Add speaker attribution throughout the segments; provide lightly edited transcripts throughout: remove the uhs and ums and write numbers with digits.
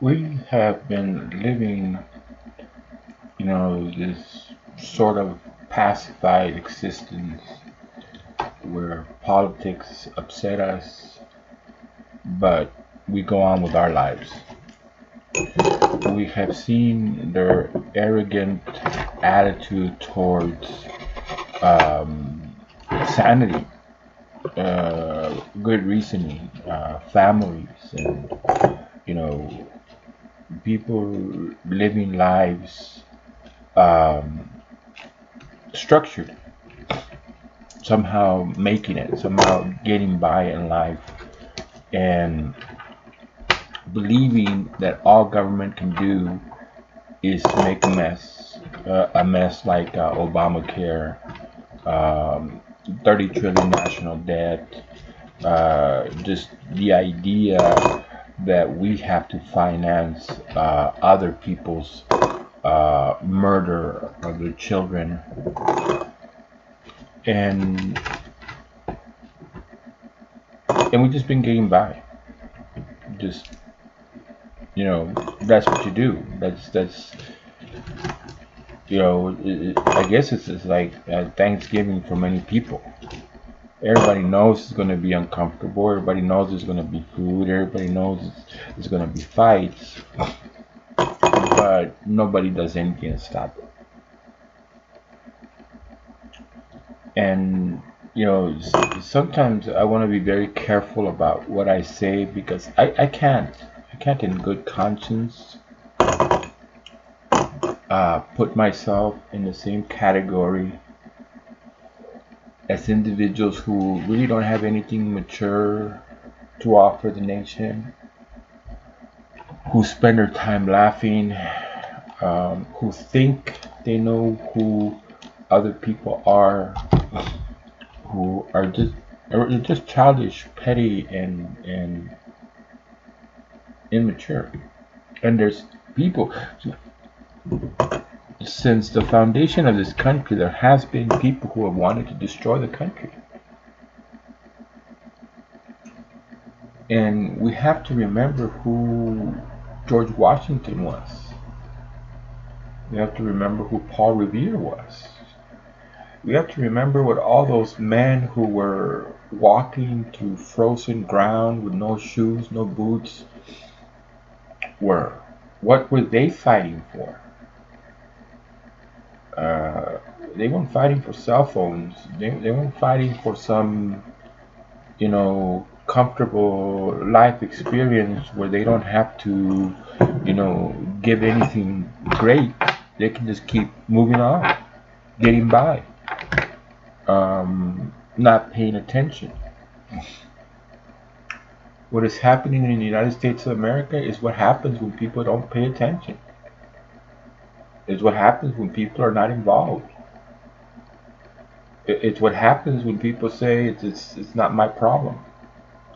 Speaker 1: We have been living, this sort of pacified existence where politics upset us, but we go on with our lives. We have seen their arrogant attitude towards um, sanity, good reasoning, families, and you know, people living lives um, structured, somehow making it, somehow getting by in life, and believing that all government can do is to make a mess like Obamacare, um, 30 trillion national debt, just the idea that we have to finance other people's murder of their children, and we've just been getting by. Just that's what you do. That's I guess it's like Thanksgiving for many people. Everybody knows it's going to be uncomfortable. Everybody knows there's going to be food. Everybody knows it's going to be fights, but nobody does anything to stop it. And sometimes I want to be very careful about what I say because I can't in good conscience put myself in the same category as individuals who really don't have anything mature to offer the nation, who spend their time laughing, who think they know who other people are, who are just childish, petty, and immature. And there's people. Since the foundation of this country, there has been people who have wanted to destroy the country. And we have to remember who George Washington was. We have to remember who Paul Revere was. We have to remember what all those men who were walking through frozen ground with no shoes, no boots, were. What were they fighting for? Uh, they weren't fighting for cell phones. They weren't fighting for some, comfortable life experience where they don't have to, give anything great. They can just keep moving on, getting by, not paying attention. What is happening in the United States of America is what happens when people don't pay attention. It's what happens when people are not involved. It's what happens when people say it's not my problem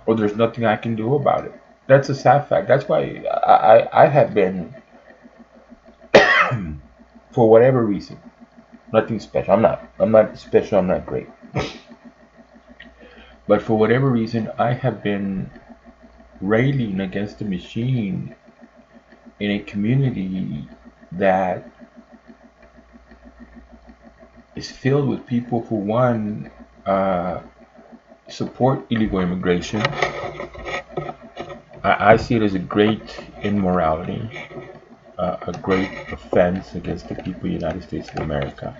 Speaker 1: or there's nothing I can do about it. That's a sad fact. That's why I have been, for whatever reason, nothing special. I'm not special. I'm not great. But for whatever reason, I have been railing against the machine in a community that is filled with people who, one, support illegal immigration. I see it as a great immorality, a great offense against the people of the United States of America.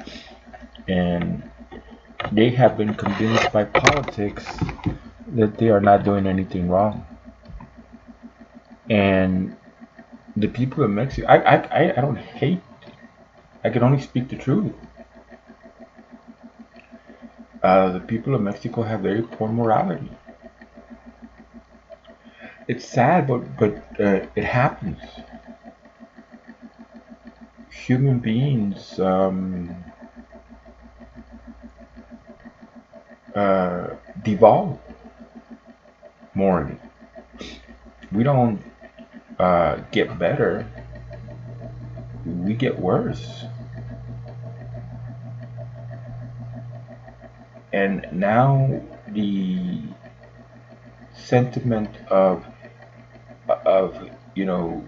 Speaker 1: And they have been convinced by politics that they are not doing anything wrong. And the people of Mexico, I don't hate, I can only speak the truth. The people of Mexico have very poor morality. It's sad, but it happens. Human beings devolve morally. We don't get better, we get worse. And now the sentiment of, you know,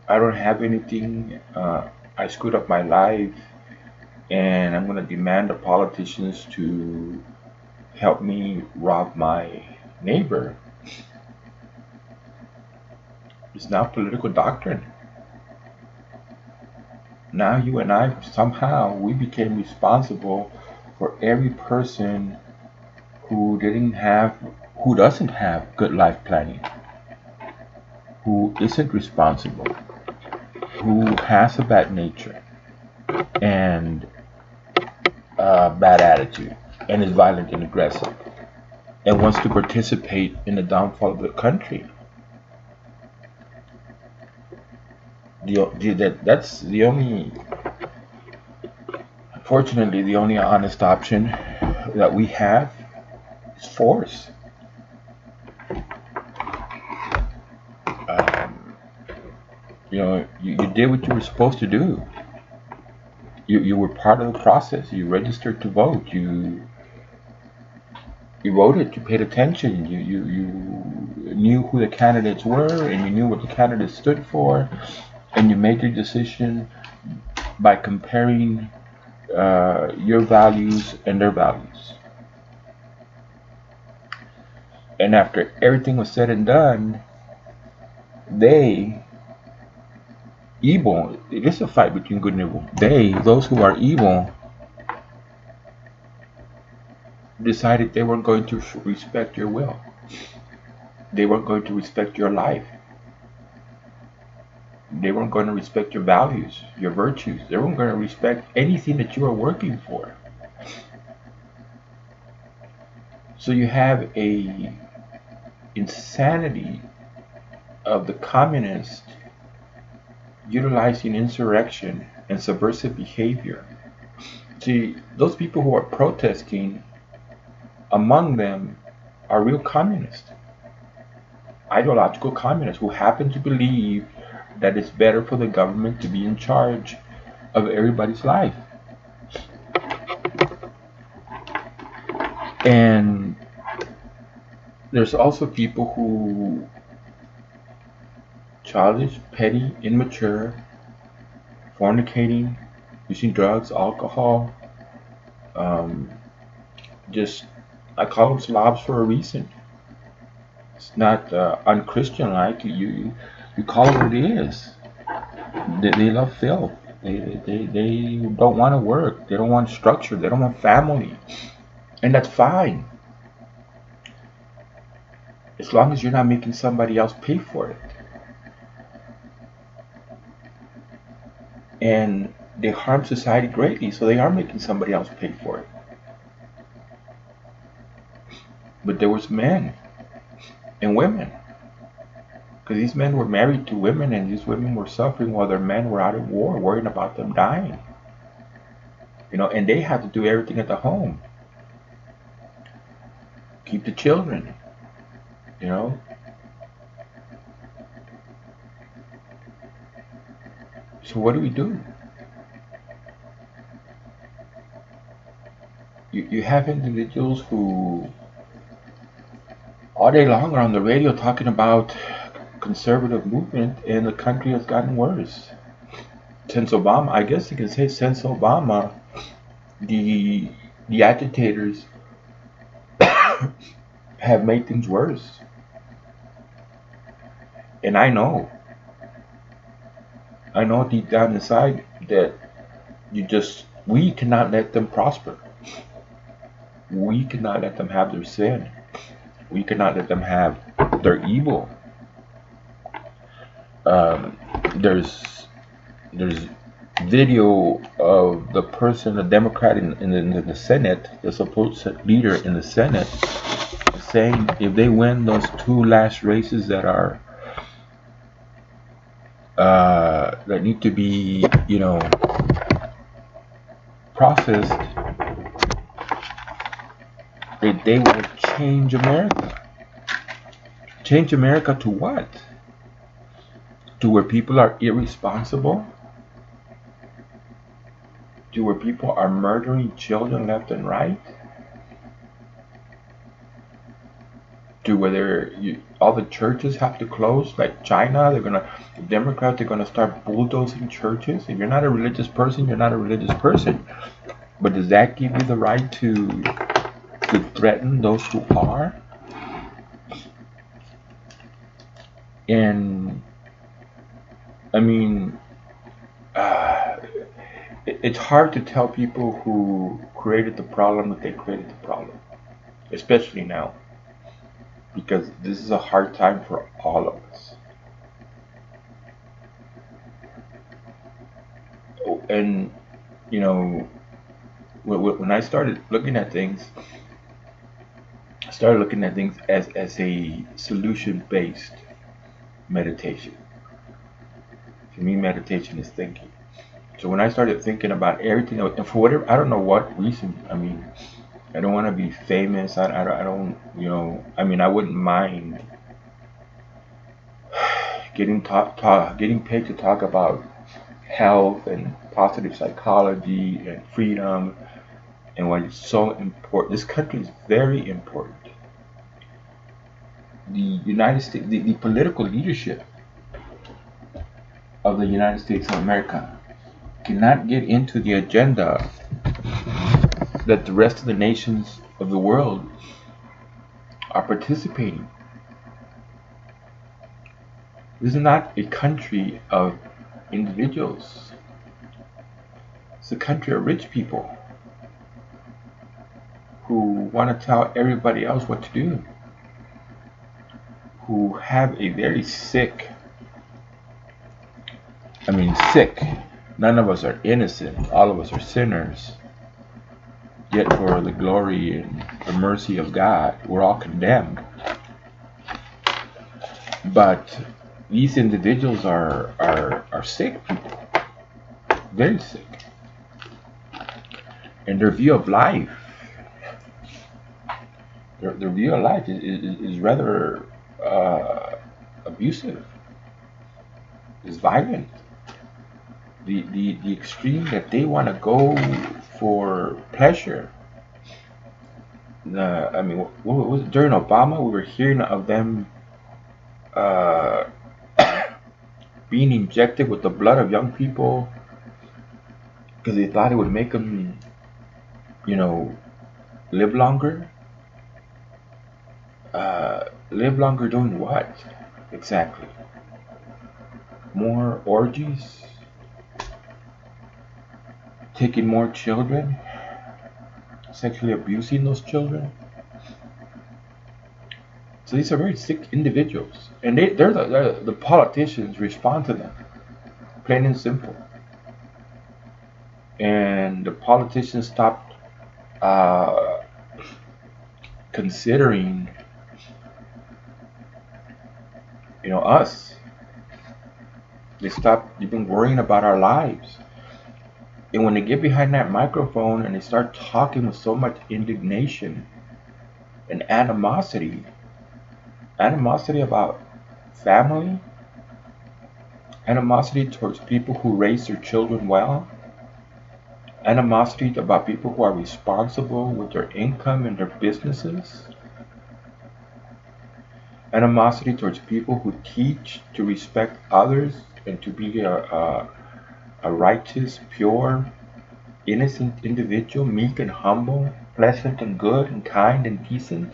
Speaker 1: I don't have anything. I screwed up my life, and I'm going to demand the politicians to help me rob my neighbor. It's now political doctrine. Now you and I somehow we became responsible for every person who didn't have, who doesn't have good life planning, who isn't responsible, who has a bad nature and a bad attitude, and is violent and aggressive, and wants to participate in the downfall of the country. That's the only, unfortunately, the only honest option that we have is force. Um, you did what you were supposed to do. You were part of the process. You registered to vote. You voted. You paid attention. You knew who the candidates were, and you knew what the candidates stood for, and you made your decision by comparing your values and their values. And after everything was said and done, they, evil, it is a fight between good and evil. They, those who are evil, decided they weren't going to respect your will. They weren't going to respect your life. They weren't going to respect your values, your virtues. They weren't going to respect anything that you are working for. So you have a insanity of the communists utilizing insurrection and subversive behavior. See, those people who are protesting, among them are real communists, ideological communists who happen to believe that it's better for the government to be in charge of everybody's life. And there's also people who childish, petty, immature, fornicating, using drugs, alcohol, um, just, I call them slobs for a reason. It's not unchristian like. You call it what it is. They love filth. They don't want to work. They don't want structure. They don't want family. And that's fine. As long as you're not making somebody else pay for it. And they harm society greatly, so they are making somebody else pay for it. But there was men and women. Because these men were married to women, and these women were suffering while their men were out at war, worrying about them dying. And they had to do everything at the home. Keep the children, you know. So what do? You have individuals who all day long are on the radio talking about conservative movement, and the country has gotten worse. Since Obama, I guess you can say since Obama, the agitators have made things worse. And I know deep down inside that we cannot let them prosper. We cannot let them have their sin. We cannot let them have their evil. Um, there's video of the person, the Democrat in the Senate, the supposed leader in the Senate, saying if they win those two last races that are that need to be, processed, they will change America. Change America to what? To where people are irresponsible? To where people are murdering children left and right? to whether all the churches have to close, like China. The Democrats are gonna start bulldozing churches. If you're not a religious person, you're not a religious person. But does that give you the right to threaten those who are? And I mean, uh, it's hard to tell people who created the problem that they created the problem, especially now, because this is a hard time for all of us. And you know, when I started looking at things, I started looking at things as a solution-based meditation. To me, meditation is thinking. So when I started thinking about everything, and for whatever, I don't know what reason, I mean, I don't want to be famous. I don't, I mean, I wouldn't mind getting paid to talk about health and positive psychology and freedom and why it's so important. This country is very important. The United States, the political leadership of the United States of America cannot get into the agenda that the rest of the nations of the world are participating. This is not a country of individuals. It's a country of rich people who want to tell everybody else what to do, who have a very sick, sick. None of us are innocent. All of us are sinners. Yet for the glory and the mercy of God, we're all condemned. But these individuals are sick people, very sick. And their view of life, their view of life is rather abusive, is violent. The extreme that they want to go for pleasure. What was it? During Obama, we were hearing of them uh, being injected with the blood of young people because they thought it would make them, live longer. Live longer doing what exactly? More orgies? Taking more children? Sexually abusing those children? So these are very sick individuals, and they're the politicians respond to them, plain and simple. And the politicians stopped considering, us. They stopped even worrying about our lives. And when they get behind that microphone and they start talking with so much indignation and animosity about family, animosity towards people who raise their children well, animosity about people who are responsible with their income and their businesses, animosity towards people who teach to respect others and to be a righteous, pure, innocent individual, meek and humble, pleasant and good and kind and decent.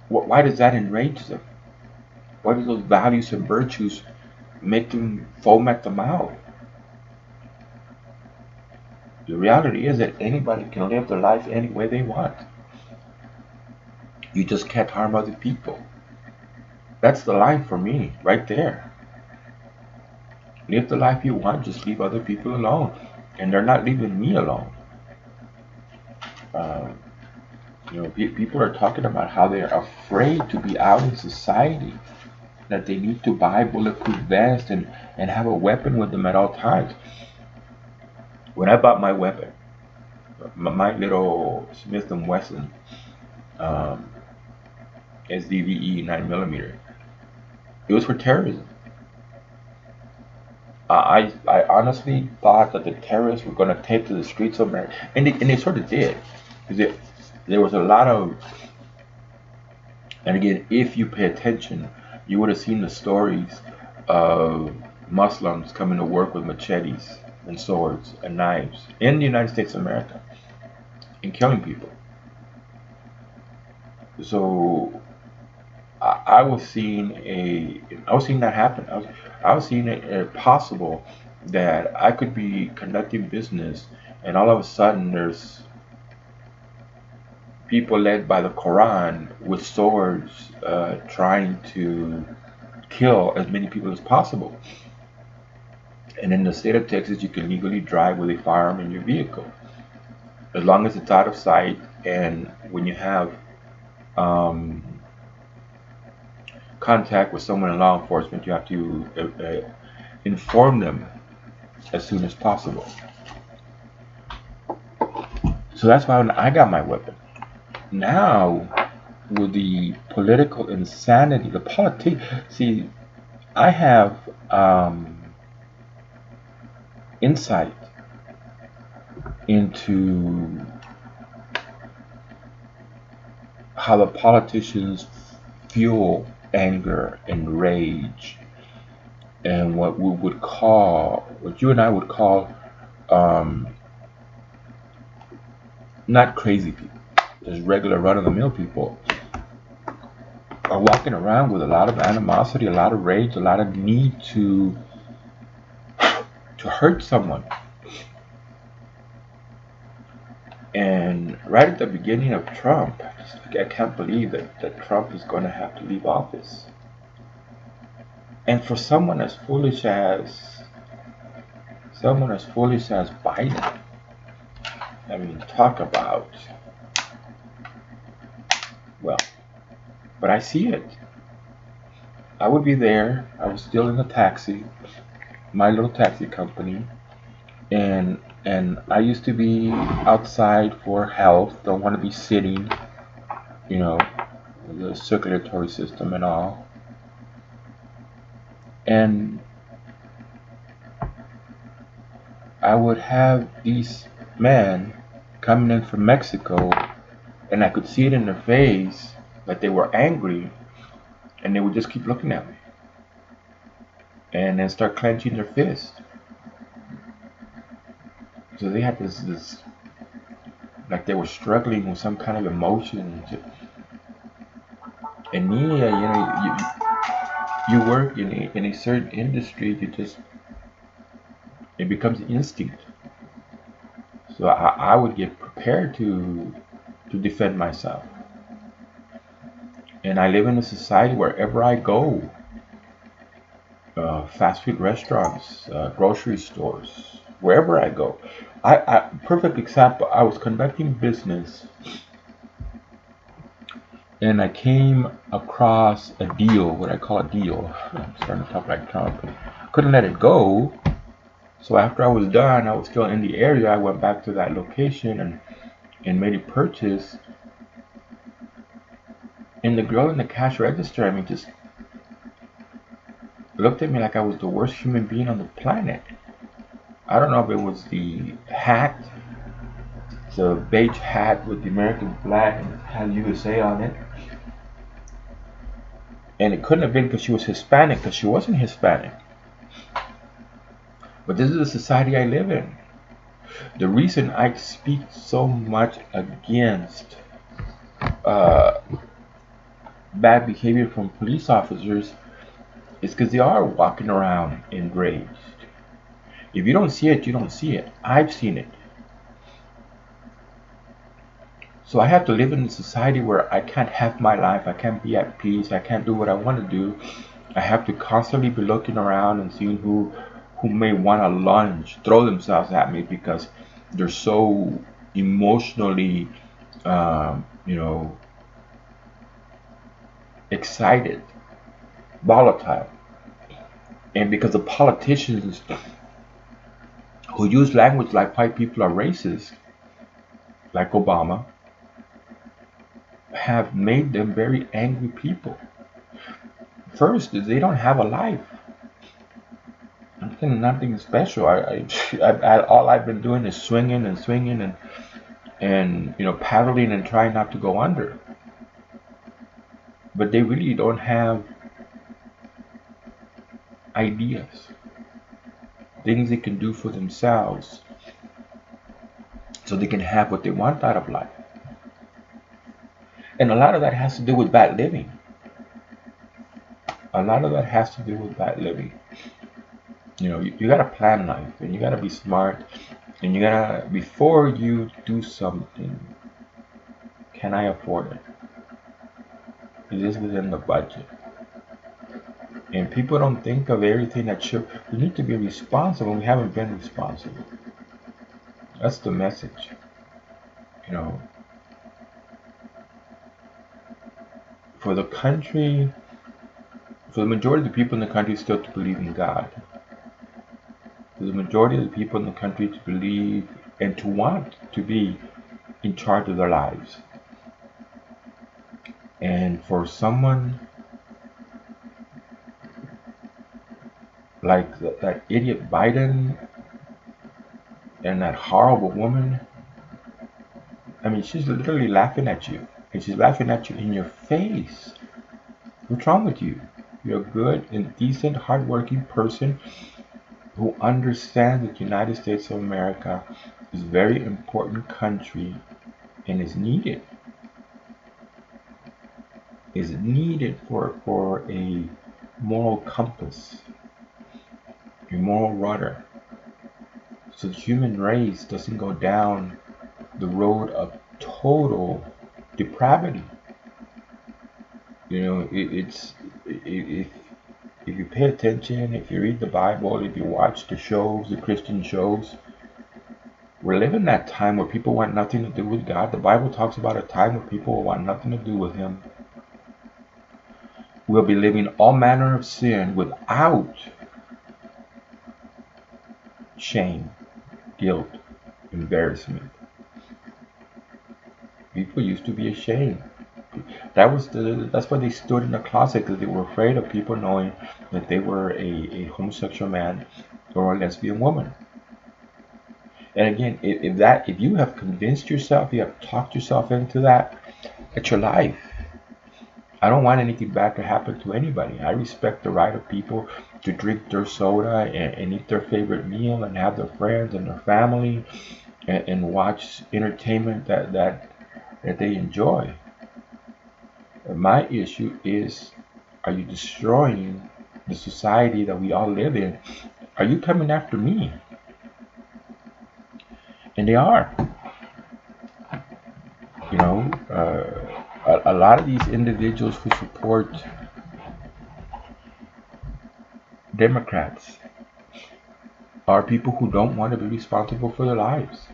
Speaker 1: Why does that enrage them? Why do those values and virtues make them foam at the mouth? The reality is that anybody can live their life any way they want. You just can't harm other people. That's the line for me, right there. Live the life you want, just leave other people alone. And they're not leaving me alone. People are talking about how they're afraid to be out in society, that they need to buy bulletproof vests and have a weapon with them at all times. When I bought my weapon, my little Smith & Wesson SDVE 9mm, it was for terrorism. I honestly thought that the terrorists were going to take to the streets of America, and they sort of did, because there was a lot of And again, if you pay attention, you would have seen the stories of Muslims coming to work with machetes and swords and knives in the United States of America and killing people. So I was seeing that happen. I was seeing it possible that I could be conducting business, and all of a sudden there's people led by the Quran with swords, trying to kill as many people as possible. And in the state of Texas, you can legally drive with a firearm in your vehicle as long as it's out of sight. And when you have um, contact with someone in law enforcement, you have to inform them as soon as possible. So that's why when I got my weapon. Now, with the political insanity, the politics. See, I have insight into how the politicians fuel anger and rage and what we would call, what you and I would call, um, not crazy people, just regular run-of-the-mill people, are walking around with a lot of animosity, a lot of rage, a lot of need to hurt someone. And right at the beginning of Trump, I can't believe that Trump is going to have to leave office. And for someone as foolish as Biden, I mean, talk about, well, but I see it. I would be there. I was still in the taxi, my little taxi company, and I used to be outside for health. Don't want to be sitting, you know, the circulatory system and all. And I would have these men coming in from Mexico, and I could see it in their face that they were angry, and they would just keep looking at me, and then start clenching their fist. So they had this like they were struggling with some kind of emotion. And yeah, you work in a certain industry, it becomes instinct. So I would get prepared to defend myself. And I live in a society wherever I go, fast food restaurants, grocery stores, wherever I go. Perfect example, I was conducting business and I came across a deal, what I call a deal. I'm starting to talk like Trump. Couldn't let it go. So after I was done, I was still in the area. I went back to that location and made a purchase. And the girl in the cash register, I mean, just looked at me like I was the worst human being on the planet. I don't know if it was the hat. It's a beige hat with the American flag and it had USA on it. And it couldn't have been because she was Hispanic, because she wasn't Hispanic. But this is the society I live in. The reason I speak so much against bad behavior from police officers is because they are walking around enraged. If you don't see it, you don't see it. I've seen it. So I have to live in a society where I can't have my life, I can't be at peace, I can't do what I want to do. I have to constantly be looking around and seeing who may want to lunge, throw themselves at me because they're so emotionally, you know, excited, volatile. And because the politicians who use language like white people are racist, like Obama, have made them very angry people. First, they don't have a life. Nothing special. All I've been doing is swinging and swinging and paddling and trying not to go under. but they really don't have ideas, things they can do for themselves so they can have what they want out of life. And a lot of that has to do with bad living. A lot of that has to do with bad living. You know, you gotta plan life, and you gotta be smart, and you gotta, before you do something, can I afford it? Is this within the budget? And people don't think of everything that should. We need to be responsible. We haven't been responsible. That's the message. You know, for the country, for the majority of the people in the country still to believe in God. For the majority of the people in the country to believe and to want to be in charge of their lives. And for someone like that idiot Biden and that horrible woman, I mean, she's literally laughing at you. And she's laughing at you in your face. What's wrong with you? You're a good and decent, hardworking person who understands that the United States of America is a very important country and is needed. Is needed for a moral compass, a moral rudder, so the human race doesn't go down the road of total depravity. You know, if you pay attention, if you read the Bible, if you watch the shows, the Christian shows, we're living that time where people want nothing to do with God. The Bible talks about a time where people want nothing to do with Him. We'll be living all manner of sin without shame, guilt, embarrassment. People used to be ashamed. That's why they stood in the closet, because they were afraid of people knowing that they were a homosexual man or a lesbian woman. And again, if you have convinced yourself, you have talked yourself into that, it's your life. I don't want anything bad to happen to anybody. I respect the right of people to drink their soda and eat their favorite meal and have their friends and their family and watch entertainment that they enjoy. My issue is, are you destroying the society that we all live in? Are you coming after me? And they are. You know, a lot of these individuals who support Democrats are people who don't want to be responsible for their lives.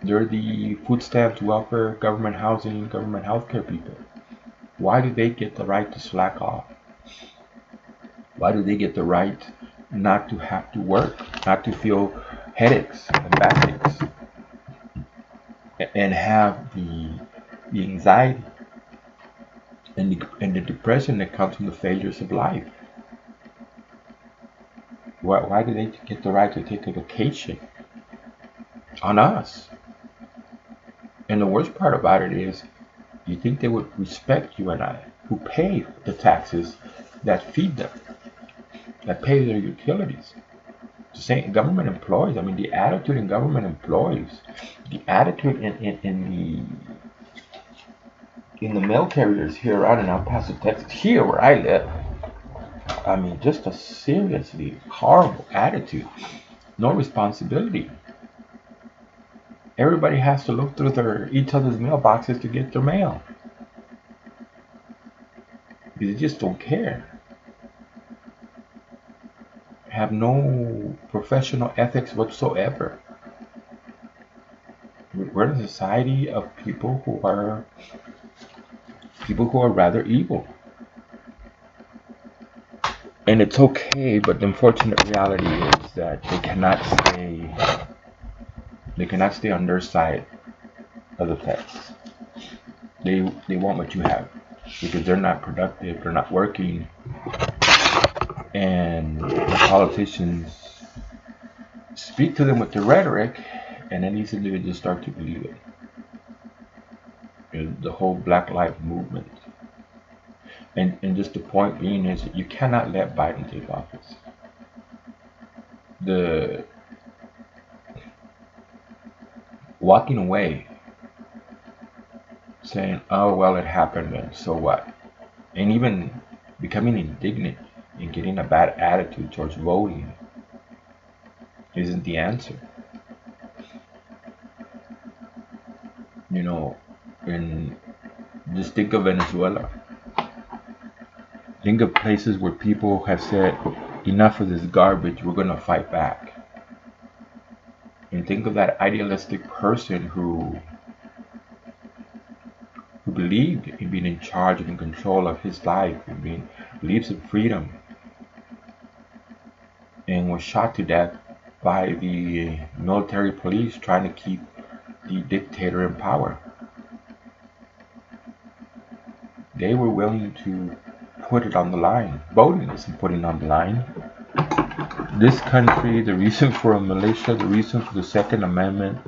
Speaker 1: They're the food stamps, welfare, government housing, government healthcare people. Why do they get the right to slack off? Why do they get the right not to have to work, not to feel headaches and backaches, and have the anxiety and the depression that comes from the failures of life? Why do they get the right to take a vacation on us? And the worst part about it is, you think they would respect you and I, who pay the taxes that feed them, that pay their utilities? The same government employees. I mean, the attitude in government employees, the attitude in the mail carriers here around in El Paso, Texas, here where I live. I mean, just a seriously horrible attitude. No responsibility. Everybody has to look through each other's mailboxes to get their mail. Because they just don't care. Have no professional ethics whatsoever. We're in a society of people who are rather evil. And it's okay, but the unfortunate reality is that they cannot stay on their side of the fence. They want what you have, because they're not productive, they're not working, and the politicians speak to them with the rhetoric, and then these individuals start to believe it. The whole Black Lives Movement. And just the point being is you cannot let Biden take office. The walking away, saying, "Oh well, it happened, and so what?" and even becoming indignant and getting a bad attitude towards voting isn't the answer. You know, and just think of Venezuela. Think of places where people have said, enough of this garbage, we're going to fight back. And think of that idealistic person who believed in being in charge and in control of his life, and believes in freedom, and was shot to death by the military police trying to keep the dictator in power. They were willing to put it on the line. Voting isn't putting on the line. This country, the reason for a militia, the reason for the Second Amendment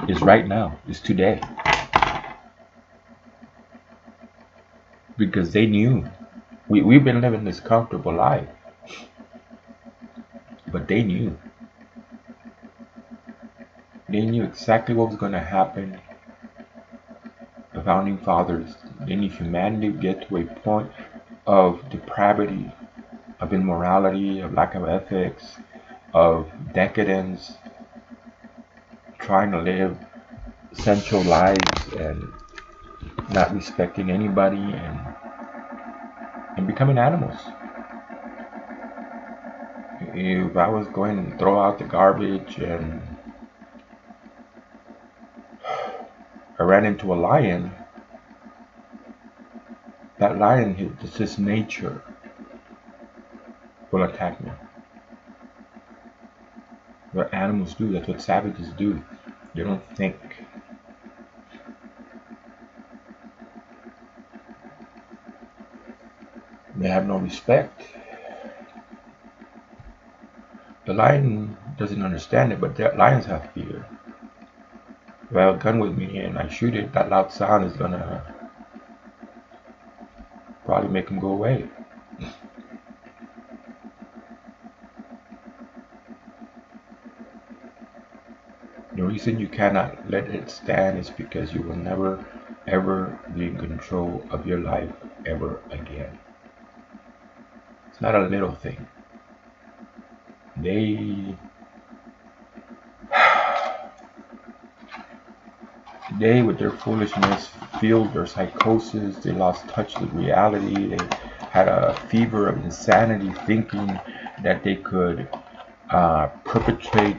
Speaker 1: is right now, is today. Because they knew. We've been living this comfortable life. But they knew. They knew exactly what was going to happen. The founding fathers, they knew humanity would get to a point of depravity, of immorality, of lack of ethics, of decadence, trying to live sensual lives and not respecting anybody and becoming animals. If I was going to throw out the garbage and I ran into a lion, that lion, it's his nature, will attack me. What animals do, that's what savages do. They don't think. They have no respect. The lion doesn't understand it, but lions have fear. If I have a gun with me and I shoot it, that loud sound is gonna probably make him go away. The reason you cannot let it stand is because you will never ever be in control of your life ever again. It's not a little thing. They with their foolishness, fueled their psychosis. They lost touch with reality. They had a fever of insanity, thinking that they could perpetrate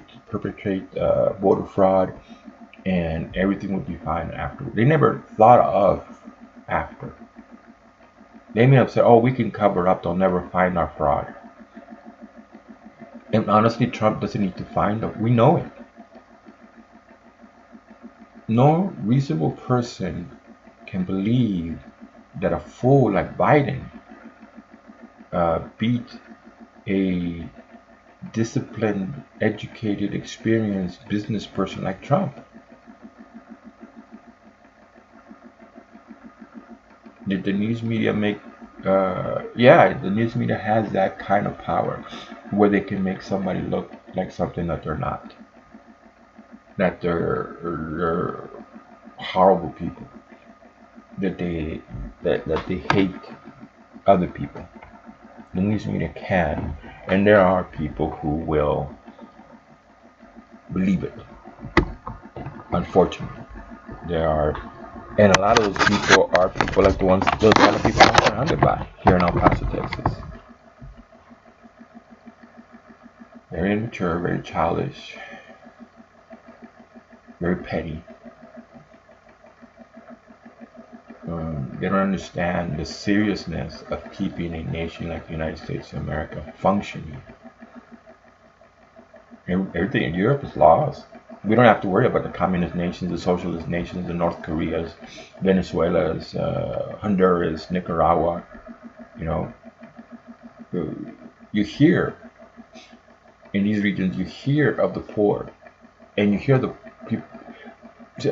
Speaker 1: voter fraud, and everything would be fine after. They never thought of after. They may have said, "Oh, we can cover up. They'll never find our fraud." And honestly, Trump doesn't need to find them. We know it. No reasonable person can believe that a fool like Biden beat a disciplined, educated, experienced business person like Trump. Did the news media make yeah, the news media has that kind of power where they can make somebody look like something that they're not. That they're horrible people. That they hate other people. The news media can, and there are people who will believe it. Unfortunately, there are, and a lot of those people are people like those kind of people I'm surrounded by here in El Paso, Texas. Very immature, very childish, very petty. They don't understand the seriousness of keeping a nation like the United States of America functioning. Everything in Europe is lost. We don't have to worry about the communist nations, the socialist nations, the North Koreas, Venezuela's, Honduras, Nicaragua. You know, you hear in these regions, you hear of the poor, and you hear the people.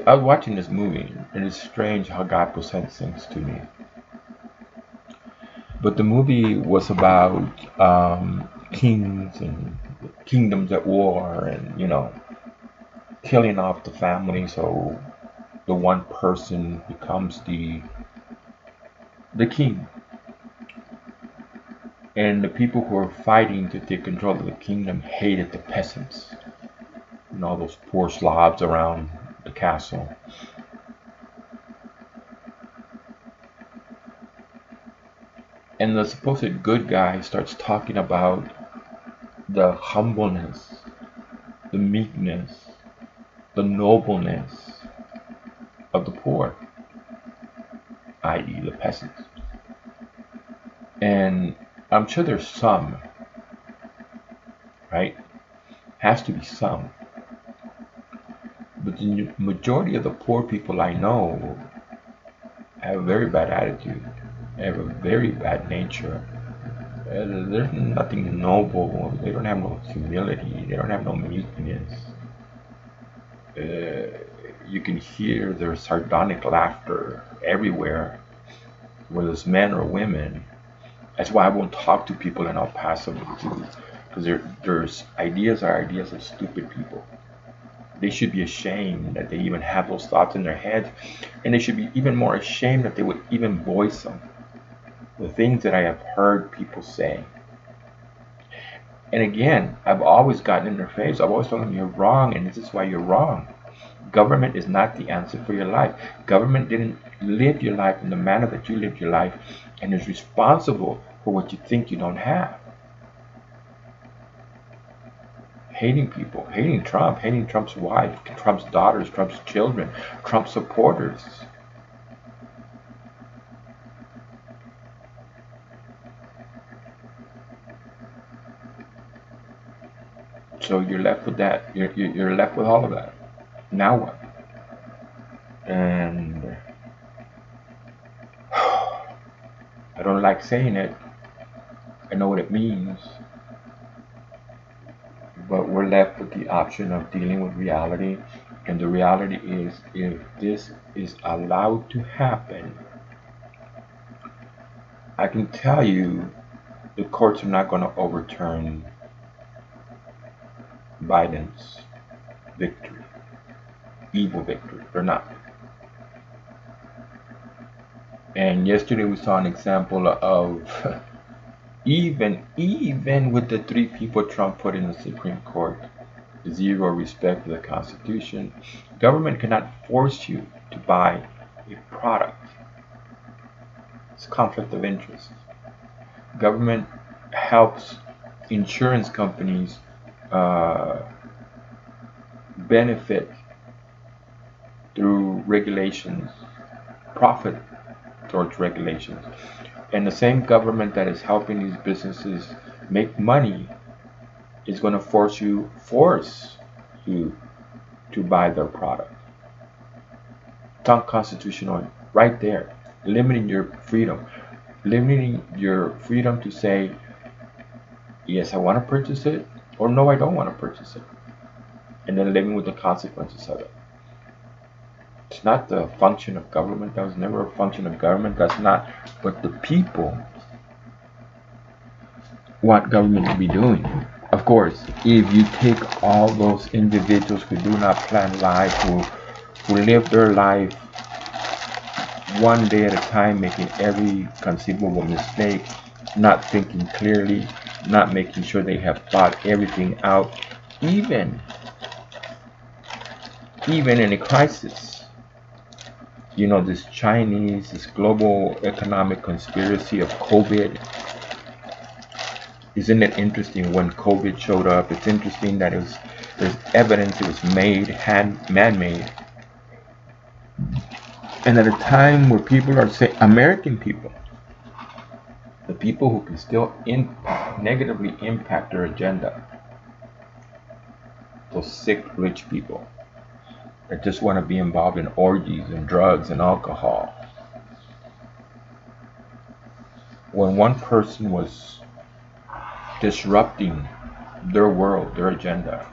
Speaker 1: I was watching this movie, and it's strange how God presents things to me. But the movie was about kings and kingdoms at war, and killing off the family, so the one person becomes the king. And the people who were fighting to take control of the kingdom hated the peasants, all those poor slobs around the castle. And the supposed good guy starts talking about the humbleness, the meekness, the nobleness of the poor, i.e., the peasants. And I'm sure there's some, right? Has to be some. But the majority of the poor people I know have a very bad attitude, have a very bad nature. There's nothing noble. They don't have no humility. They don't have no meekness. You can hear their sardonic laughter everywhere, whether it's men or women. That's why I won't talk to people in El Paso, because their ideas are ideas of stupid people. They should be ashamed that they even have those thoughts in their heads, and they should be even more ashamed that they would even voice them. The things that I have heard people say. And again, I've always gotten in their face. I've always told them, you're wrong, and this is why you're wrong. Government is not the answer for your life. Government didn't live your life in the manner that you lived your life, and is responsible for what you think you don't have. Hating people, hating Trump, hating Trump's wife, Trump's daughters, Trump's children, Trump supporters. So you're left with that. You're left with all of that. Now what? And I don't like saying it. I know what it means. But we're left with the option of dealing with reality. And the reality is, if this is allowed to happen, I can tell you the courts are not going to overturn Biden's victory, evil victory. They're not. And yesterday we saw an example of even with the 3 people Trump put in the Supreme Court, zero respect for the Constitution. Government cannot force you to buy a product. It's conflict of interest. Government helps insurance companies benefit through regulations, profit towards regulations. And the same government that is helping these businesses make money is going to force you to buy their product. It's unconstitutional right there, limiting your freedom to say, yes, I want to purchase it, or no, I don't want to purchase it, and then living with the consequences of it. It's not the function of government. That was never a function of government. That's not what the people want government to be doing. Of course, if you take all those individuals who do not plan life, who live their life one day at a time, making every conceivable mistake, not thinking clearly, not making sure they have thought everything out, even in a crisis. This global economic conspiracy of COVID. Isn't it interesting when COVID showed up? It's interesting that there's evidence it was man-made. And at a time where people are saying, American people, the people who can still negatively impact their agenda, those sick, rich people that just want to be involved in orgies and drugs and alcohol. When one person was disrupting their world, their agenda,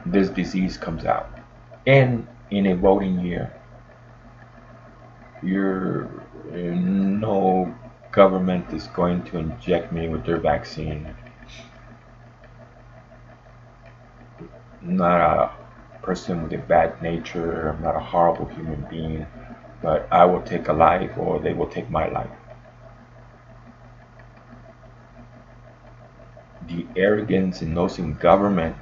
Speaker 1: this disease comes out. And in a voting year, you're no government is going to inject me with their vaccine. I'm not a person with a bad nature. I'm not a horrible human being. But I will take a life or they will take my life. The arrogance in those in government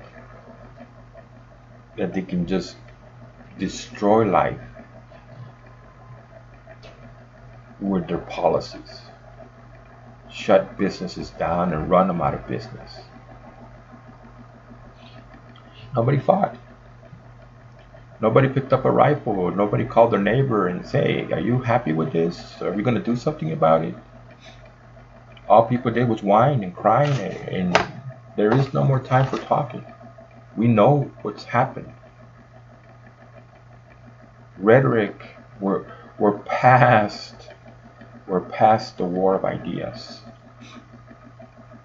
Speaker 1: that they can just destroy life with their policies, shut businesses down and run them out of business. Nobody fought. Nobody picked up a rifle. Nobody called their neighbor and say, "Are you happy with this? Are we going to do something about it?" All people did was whine and cry, and there is no more time for talking. We know what's happened. Rhetoric. We're past the war of ideas.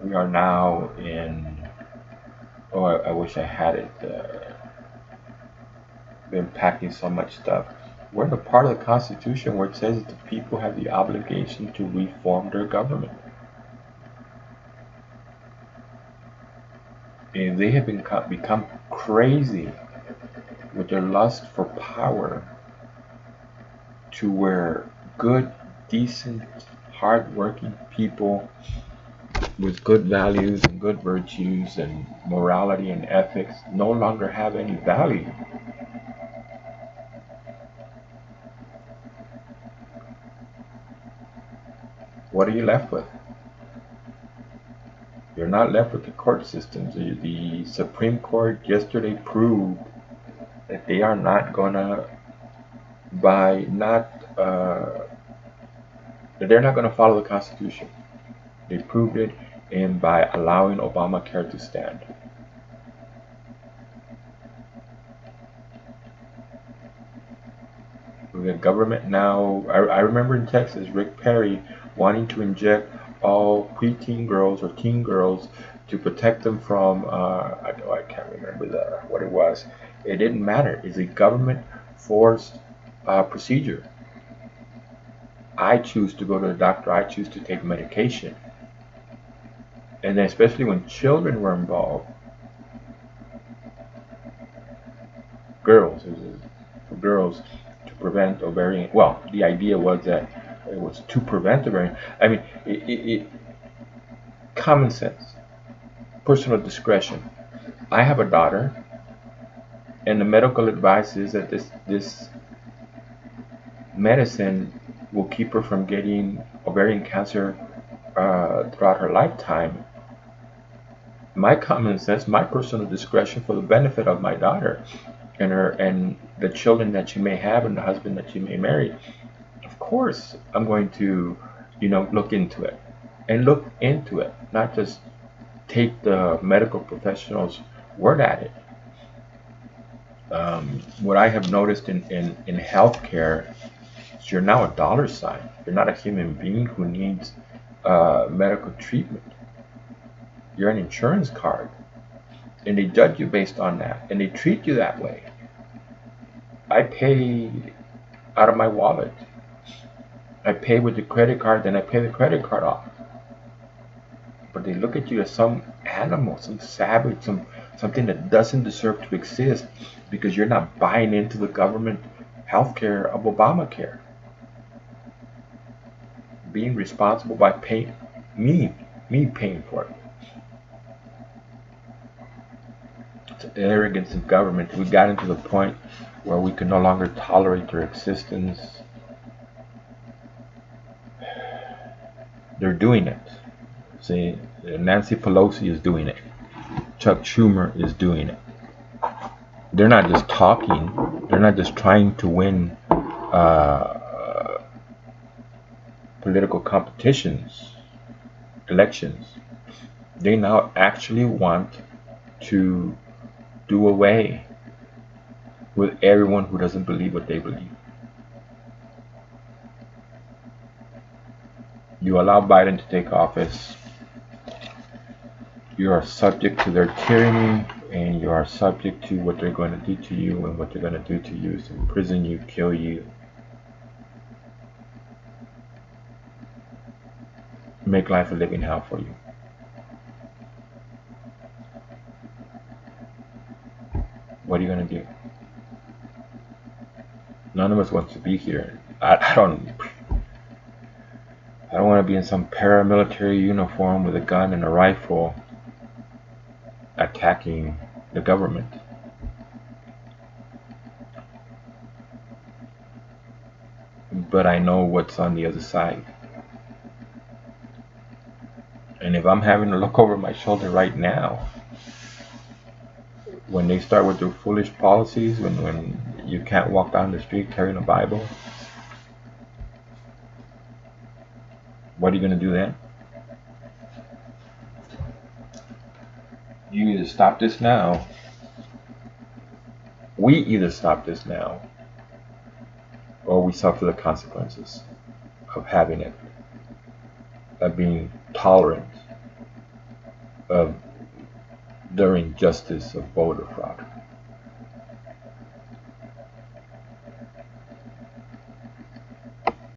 Speaker 1: We are now in. Oh, I wish I had it. Been packing so much stuff. We're in the part of the Constitution where it says that the people have the obligation to reform their government. And they have become crazy with their lust for power to where good, decent, hard-working people with good values and good virtues and morality and ethics no longer have any value. What are you left with? You're not left with the court systems. The Supreme Court yesterday proved that they are not gonna that they're not gonna follow the Constitution. They proved it in by allowing Obamacare to stand. The government now, I remember in Texas, Rick Perry wanting to inject all preteen girls or teen girls to protect them from, I can't remember what it was. It didn't matter. It's a government forced procedure. I choose to go to the doctor. I choose to take medication. And then especially when children were involved, girls, for girls to prevent ovarian. Well, the idea was that it was to prevent ovarian. I mean, common sense, personal discretion. I have a daughter, and the medical advice is that this medicine will keep her from getting ovarian cancer throughout her lifetime. My common sense, my personal discretion for the benefit of my daughter and the children that she may have and the husband that she may marry, of course I'm going to look into it, not just take the medical professionals word at it. What I have noticed in healthcare is you're now a dollar sign. You're not a human being who needs medical treatment. You're an insurance card, and they judge you based on that, and they treat you that way. I pay out of my wallet. I pay with the credit card, then I pay the credit card off. But they look at you as some animal, some savage, something that doesn't deserve to exist because you're not buying into the government healthcare of Obamacare. Being responsible by paying me paying for it. The arrogance of government. We got into the point where we can no longer tolerate their existence. They're doing it. See, Nancy Pelosi is doing it. Chuck Schumer is doing it. They're not just talking. They're not just trying to win political competitions, elections. They now actually want to do away with everyone who doesn't believe what they believe. You allow Biden to take office, you are subject to their tyranny, and you are subject to what they're going to do to you, and what they're going to do to you is imprison you, kill you. make life a living hell for you. What are you going to do? None of us wants to be here. I don't want to be in some paramilitary uniform with a gun and a rifle attacking the government. But I know what's on the other side. And if I'm having to look over my shoulder right now, when they start with their foolish policies, when you can't walk down the street carrying a Bible, what are you going to do then? You either stop this now. We either stop this now, or we suffer the consequences of having it, of being tolerant of the injustice of voter fraud.